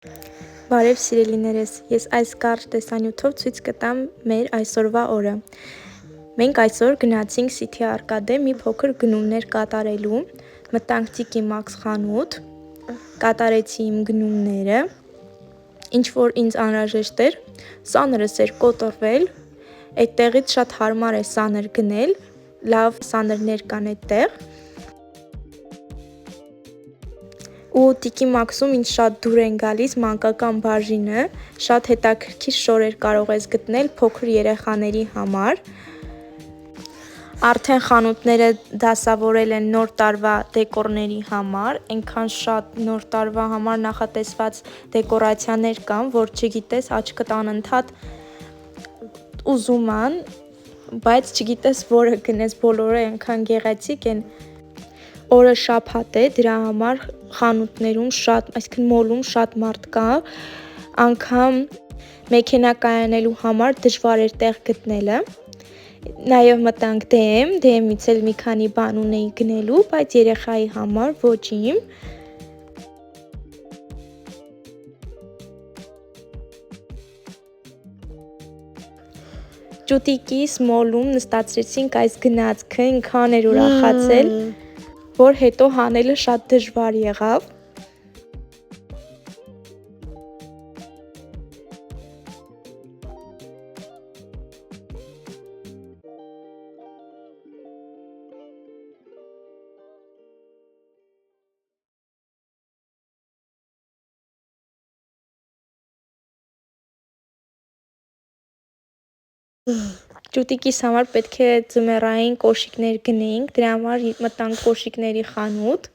Բարև սիրելիներս, ես այս կարճ տեսանյութով ցույց կտամ մեր այսօրվա օրը։ Մենք այսօր գնացինք City Arcade մի փոքր գնումներ կատարելու, մտանք TK Maxx խանութ, կատարեցի իմ գնումները, ինչ որ ինձ անհրաժեշտ էր, սաներս էր կոտրվել, այդտեղից շատ հարմար է սաներ գնել, լավ սաներներ կան այդտեղ։ Ու TK Maxx-ում ինձ շատ դուր են գալիս մանկական բաժինը, շատ հետաքրքիր շորեր կարող ես գտնել փոքր երեխաների համար։ Արդեն խանութները դասավորել են նոր տարվա դեկորների համար, այնքան շատ նոր տարվա համար նախատեսված դեկորացիաներ կան, որ չգիտես աչքդ անընդհատ ուզում ան, բայց չգիտես որը գնես, բոլորը այնքան գեղեցիկ են։ Օրը շաբաթ է, դրա համար խանութներում շատ, այսինքն մոլում շատ մարդ կա, անգամ մեքենա կայանելու համար դժվար էր տեղ գտնելը։ Նաև մտանք DM-ից էլ մի քանի բան ունեի գնելու, բայց երեխայի համար ոչ իմ։ Ճուտիկիս մոլում նստացրեցինք այս գնացքը, ինքան էր ուրախացել, որ հետո հանելը շատ դժվար եղավ։ Ճուտիկիս համար պետք է ձմեռային կոշիկներ գնեինք, դրա համար մտանք կոշիկների խանութ։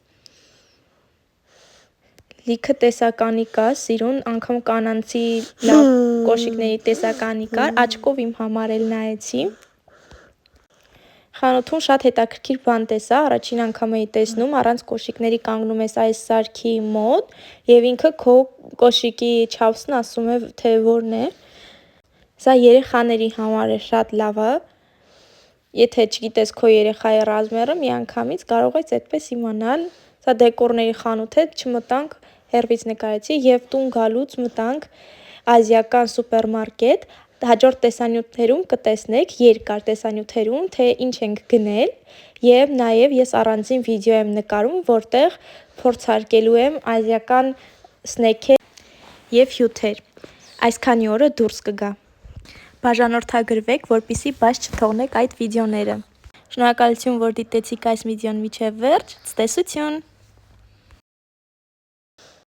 Լիքը տեսականի կա, սիրուն, անգամ կանանցի լավ կոշիկների տեսականի կար, աչքով իմ համար էլ նայեցի։ Խանութում շատ հետաքրքիր բան տեսա, առաջին անգամ էի տեսնում, առանց կոշիկների կանգնում ես այս սարքի մոտ և ինքը քո կոշիկի չափսն ասում է, թե որն է։ Սա երեխաների համար է շատ լավը, եթե չգիտես քո երեխայի ռազմերը, միանգամից կարող ես այդպես իմանալ։ Սա դեկորների խանութ է, չմտանք, հեռվից նկարեցի և տուն գալուց մտանք ազիական սուպերմարկետ, հաջորդ տեսանյութերում կտեսնեք, երկար տեսանյութերում, թե ինչ ենք գնել և նաև ես առանձին վիդեո եմ նկարում, որտեղ փորձարկելու եմ ազիական սնեքեր և հյութեր։ Այսքանի օրը դուրս կգա։ Բաժանորդագրվեք, որպեսզի բաց չթողնեք այդ վիդեոները։ Շնորհակալություն, որ դիտեցիք այս վիդեոն մինչև վերջ, ցտեսություն։